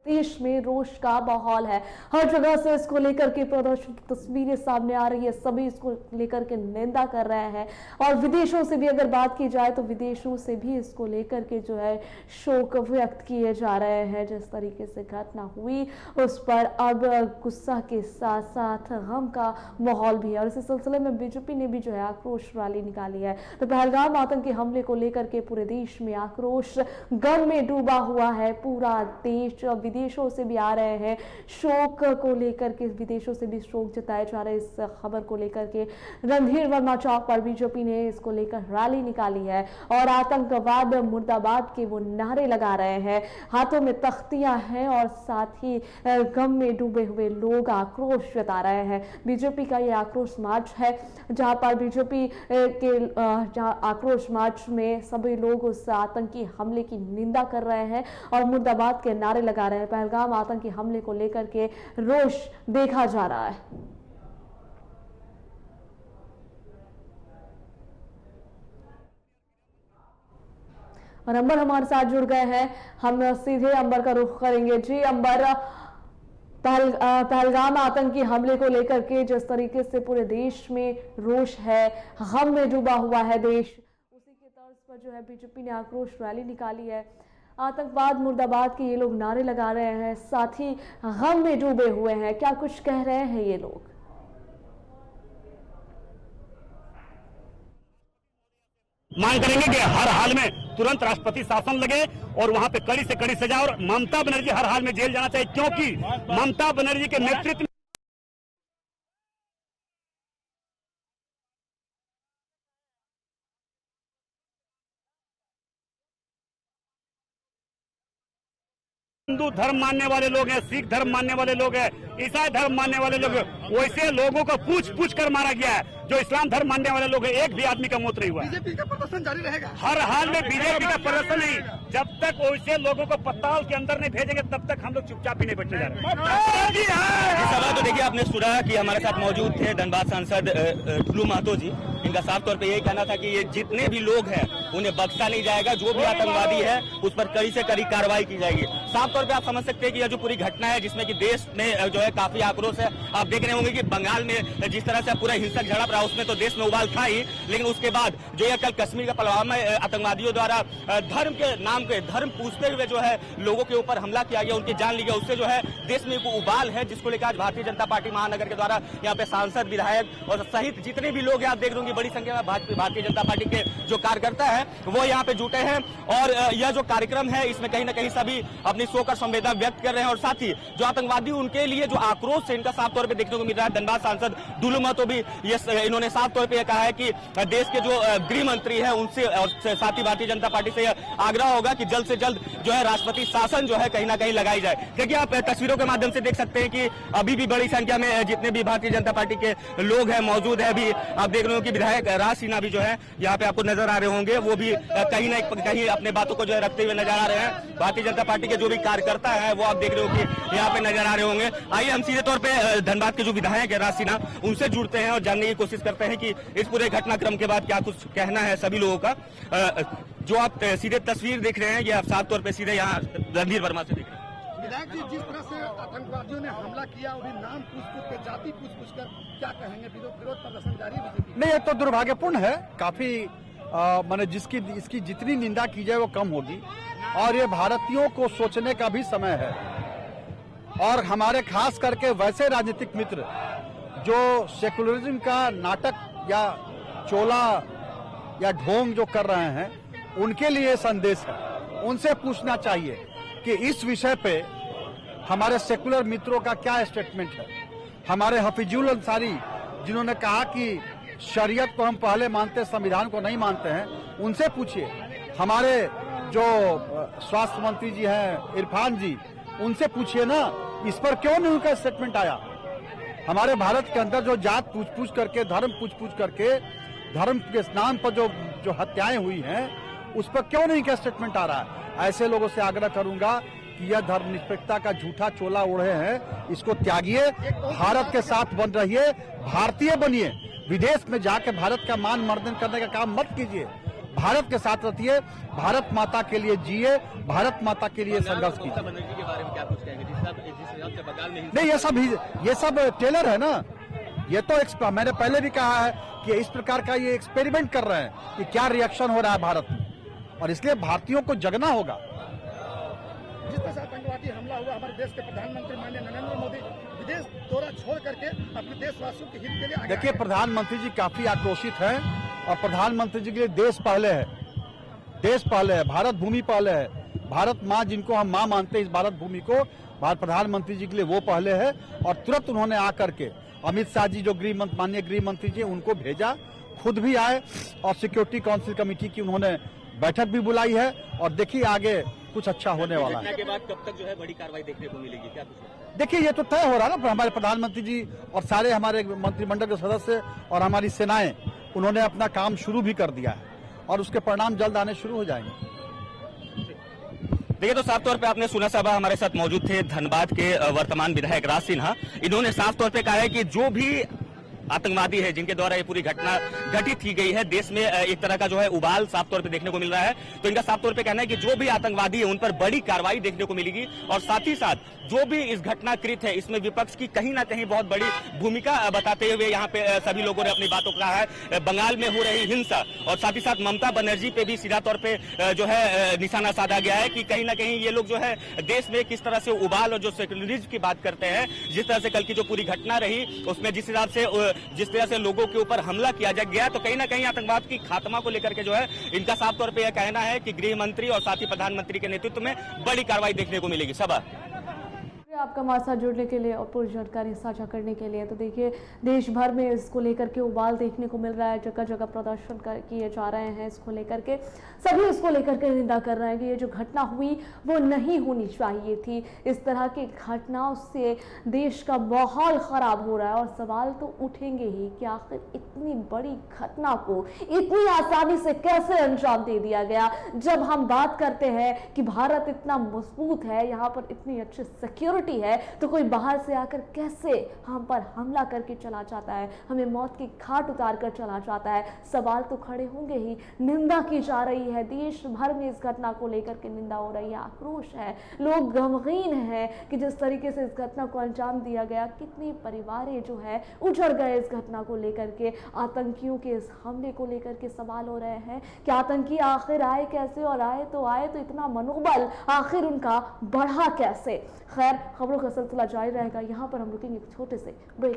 देश में रोष का माहौल है। हर जगह से इसको लेकर के प्रदर्शन की तस्वीरें सामने आ रही है। सभी इसको लेकर के निंदा कर रहे हैं और विदेशों से भी अगर बात की जाए तो विदेशों से भी इसको लेकर के जो है शोक व्यक्त किए जा रहे हैं। जिस तरीके से घटना हुई उस पर अब गुस्सा के साथ साथ गम का माहौल भी है और इसी सिलसिले में बीजेपी ने भी जो है आक्रोश रैली निकाली है। तो पहलगाम आतंकी हमले को लेकर के पूरे देश में आक्रोश गम में डूबा हुआ है। पूरा देश विदेशों से भी आ रहे हैं शोक को लेकर के, विदेशों से भी शोक जताए जा रहे हैं। इस खबर को लेकर के रणधीर वर्मा चौक पर बीजेपी ने इसको लेकर रैली निकाली है और आतंकवाद मुर्दाबाद के वो नारे लगा रहे हैं। हाथों में तख्तियां हैं और साथ ही गम में डूबे हुए लोग आक्रोश जता रहे हैं। बीजेपी का ये आक्रोश मार्च है जहां पर बीजेपी के आक्रोश मार्च में सभी लोग उस आतंकी हमले की निंदा कर रहे हैं और मुर्दाबाद के नारे लगा रहे हैं। पहलगाम आतंकी हमले को लेकर के रोष देखा जा रहा है। और अंबर हमारे साथ जुड़ गए हैं, हम सीधे अंबर का रुख करेंगे। जी अंबर, पहलगाम आतंकी हमले को लेकर के जिस तरीके से पूरे देश में रोष है, गम में डूबा हुआ है देश, उसी के तर्ज पर जो है बीजेपी ने आक्रोश रैली निकाली है। आतंकवाद मुर्दाबाद के ये लोग नारे लगा रहे हैं, साथ ही गम में डूबे हुए हैं। क्या कुछ कह रहे हैं ये लोग? मांग करेंगे कि हर हाल में तुरंत राष्ट्रपति शासन लगे और वहां पे कड़ी से कड़ी सजा और ममता बनर्जी हर हाल में जेल जाना चाहिए, क्योंकि ममता बनर्जी के नेतृत्व हिंदू धर्म मानने वाले लोग हैं, सिख धर्म मानने वाले लोग हैं, ईसाई धर्म मानने वाले लोग हैं, वैसे लोगों को पूछ पूछ कर मारा गया है। जो इस्लाम धर्म मानने वाले लोग हैं, एक भी आदमी का मौत नहीं हुआ। बीजेपी का प्रदर्शन जारी रहेगा, हर हाल में बीजेपी का प्रदर्शन नहीं। जब तक वैसे लोगों को पत्ताल के अंदर नहीं भेजेंगे तब तक हम लोग चुपचाप ही नहीं बैठे जा रहे। सवाल तो देखिए, आपने सुना कि हमारे साथ मौजूद थे धनबाद सांसद ठुल्लू महतो जी। इनका साफ तौर पे यही कहना था कि ये जितने भी लोग हैं उन्हें बख्शा नहीं जाएगा, जो भी आतंकवादी है उस पर कड़ी से कड़ी कार्रवाई की जाएगी। साफ तौर पे आप समझ सकते हैं कि यह जो पूरी घटना है जिसमें कि देश में जो है काफी आक्रोश है। आप देख रहे होंगे कि बंगाल में जिस तरह से पूरा हिंसक झड़प रहा उसमें तो देश में उबाल था ही, लेकिन उसके बाद जो है कल कश्मीर का पुलवामा में आतंकवादियों द्वारा धर्म के नाम पे धर्म पूछते हुए जो है लोगों के ऊपर हमला किया गया, उनकी जान ली गई, उससे जो है देश में एक उबाल है जिसको लेकर आज भारतीय जनता पार्टी महानगर के द्वारा यहाँ पे सांसद, विधायक और सहित जितने भी लोग हैं आप देख रहे होंगे बड़ी संख्या में भारतीय जनता पार्टी के जो कार्यकर्ता है वो यहाँ पे जुटे हैं। और यह जो कार्यक्रम है इसमें कहीं ना कहीं सभी अपनी शोक और संवेदना व्यक्त कर रहे हैं और साथ ही जो आतंकवादी उनके लिए जो आक्रोश है इनका साफ तौर पे देखने को मिल रहा है। धनबाद सांसद ठुल्लू महतो भी इन्होंने साफ तौर पे कहा है कि देश के जो गृह मंत्री है उनसे और साथ ही भारतीय जनता पार्टी से आग्रह होगा कि जल्द से जल्द जो है राष्ट्रपति शासन जो है कहीं ना कहीं लगाई जाए। देखिए आप तस्वीरों के माध्यम से देख सकते हैं कि अभी भी बड़ी संख्या में जितने भी भारतीय जनता पार्टी के लोग हैं मौजूद है। अभी आप देख रहे हो कि विधायक राज सिन्हा भी जो है यहाँ पे आपको नजर आ रहे होंगे, वो भी कहीं ना कहीं अपने बातों को जो है रखते हुए नजर आ रहे हैं। भारतीय जनता पार्टी के जो भी कार्यकर्ता है वो आप देख रहे हो कि यहाँ पे नजर आ रहे होंगे। आइए हम सीधे तौर पे धनबाद के जो विधायक है राज सिन्हा उनसे जुड़ते हैं और जानने की कोशिश करते हैं कि इस पूरे घटनाक्रम के बाद क्या कुछ कहना है सभी लोगों का। जो आप सीधे तस्वीर देख रहे हैं ये आप साफ तौर पे सीधे यहाँ रणधीर वर्मा से देख रहे हैं। विधायक जी, जिस तरह से आतंकवादियों ने हमला किया और नाम पूछ के जाति पूछ कर क्या कहेंगे? विरोध प्रदर्शन जारी है। नहीं, ये तो दुर्भाग्यपूर्ण है काफी। माने इसकी जितनी निंदा की जाए वो कम होगी और ये भारतीयों को सोचने का भी समय है। और हमारे खास करके वैसे राजनीतिक मित्र जो सेकुलरिज्म का नाटक या चोला या ढोंग जो कर रहे हैं उनके लिए संदेश है। उनसे पूछना चाहिए कि इस विषय पे हमारे सेकुलर मित्रों का क्या स्टेटमेंट है। हमारे हफीजुल अंसारी जिन्होंने कहा कि शरीयत को हम पहले मानते संविधान को नहीं मानते हैं, उनसे पूछिए। हमारे जो स्वास्थ्य मंत्री जी हैं इरफान जी, उनसे पूछिए ना इस पर क्यों नहीं उनका स्टेटमेंट आया। हमारे भारत के अंदर जो जात पूछ करके, धर्म पूछ करके, धर्म के नाम पर जो हत्याएं हुई हैं उस पर क्यों नहीं क्या स्टेटमेंट आ रहा है। ऐसे लोगों से आग्रह करूंगा कि यह धर्मनिरपेक्षता का झूठा चोला ओढ़े हैं, इसको त्यागिए, भारत के साथ बन रहिए, भारतीय बनिए। विदेश में जाके भारत का मान मर्दन करने का काम मत कीजिए। भारत के साथ रहिए, भारत माता के लिए जिए, भारत माता के लिए संघर्ष कीजिए। बनर्जी के बारे में क्या कुछ कहेंगे? जिस हिसाब से बंगाल में नहीं, ये सब टेलर है ना। ये तो मैंने पहले भी कहा है कि इस प्रकार का ये एक्सपेरिमेंट कर रहे हैं कि क्या रिएक्शन हो रहा है भारत में, और इसलिए भारतीयों को जगना होगा। जिस तरह से आतंकवादी हमला हुआ, हमारे देश के प्रधानमंत्री माननीय नरेंद्र मोदी विदेश दौरा छोड़ करके अपने देशवासियों के हित के लिए आगे देखिए, प्रधानमंत्री जी काफी आक्रोशित हैं, और प्रधानमंत्री जी के लिए देश पहले है, देश पहले है, भारत भूमि पहले है। भारत माँ, जिनको हम माँ मानते हैं, इस भारत भूमि को, भारत प्रधानमंत्री जी के लिए वो पहले है। और तुरंत उन्होंने आकर के अमित शाह जी, जो माननीय गृह मंत्री जी, उनको भेजा, खुद भी आए, और सिक्योरिटी काउंसिल कमेटी की उन्होंने बैठक भी बुलाई है। और देखिए आगे कुछ अच्छा होने वाला है। के बाद कब तक जो है बड़ी कार्रवाई देखने को मिलेगी, क्या कुछ लगता है? देखिए, ये तो तय हो रहा है ना, हमारे प्रधानमंत्री जी और सारे हमारे मंत्रिमंडल के सदस्य और हमारी सेनाएं, उन्होंने अपना काम शुरू भी कर दिया है, और उसके परिणाम जल्द आने शुरू हो जाएंगे। देखिए, तो साफ तौर पे आपने सुना, साहब हमारे साथ मौजूद थे धनबाद के वर्तमान विधायक राज सिन्हा। इन्होंने साफ तौर पे कहा है कि जो भी आतंकवादी है, जिनके द्वारा ये पूरी घटना घटित की गई है, देश में एक तरह का जो है उबाल साफ तौर पे देखने को मिल रहा है। तो इनका साफ तौर पे कहना है कि जो भी आतंकवादी है उन पर बड़ी कार्रवाई देखने को मिलेगी, और साथ ही साथ जो भी इस घटनाकृत है, इसमें विपक्ष की कहीं ना कहीं बहुत बड़ी भूमिका बताते हुए यहाँ पे सभी लोगों ने अपनी बातों को कहा है। बंगाल में हो रही हिंसा और साथ ही साथ ममता बनर्जी पे भी सीधा तौर पे जो है निशाना साधा गया है कि कहीं ना कहीं ये लोग जो है देश में किस तरह से उबाल और जो सेक्युलरिज्म की बात करते हैं, जिस तरह से कल की जो पूरी घटना रही उसमें जिस तरह से लोगों के ऊपर हमला किया गया, तो कहीं ना कहीं आतंकवाद की खात्मा को लेकर के जो है इनका साफ तौर पे यह कहना है कि गृह मंत्री और साथ ही प्रधानमंत्री के नेतृत्व में बड़ी कार्रवाई देखने को मिलेगी। सबा आपका हमारे साथ जुड़ने के लिए और पूरी जानकारी साझा करने के लिए। तो देखिए, देश भर में इसको लेकर के उबाल देखने को मिल रहा है, जगह जगह प्रदर्शन किए जा रहे हैं इसको लेकर के। सभी इसको लेकर के निंदा कर रहे हैं कि ये जो घटना हुई वो नहीं होनी चाहिए थी। इस तरह की घटनाओं से देश का माहौल खराब हो रहा है, और सवाल तो उठेंगे ही कि आखिर इतनी बड़ी घटना को इतनी आसानी से कैसे अंजाम दे दिया गया। जब हम बात करते हैं कि भारत इतना मजबूत है, यहाँ पर इतनी अच्छी सिक्योरिटी है, तो कोई बाहर से आकर कैसे हम पर हमला करके चला जाता है, हमें मौत की घाट उतार कर चला जाता है। सवाल तो खड़े होंगे ही। निंदा की जा रही है, देश भर में इस घटना को लेकर के निंदा हो रही है, आक्रोश है, लोग गमगीन हैं कि जिस तरीके से इस घटना को अंजाम दिया गया, कितनी परिवारें जो है उजड़ गए इस घटना को लेकर के। आतंकियों के इस हमले को लेकर के सवाल हो रहे हैं कि आतंकी आखिर आए कैसे, और आए तो इतना मनोबल आखिर उनका बढ़ा कैसे। खैर, खबरों का सिलसिला जारी रहेगा। यहाँ पर हम रुकेंगे एक छोटे से ब्रेक।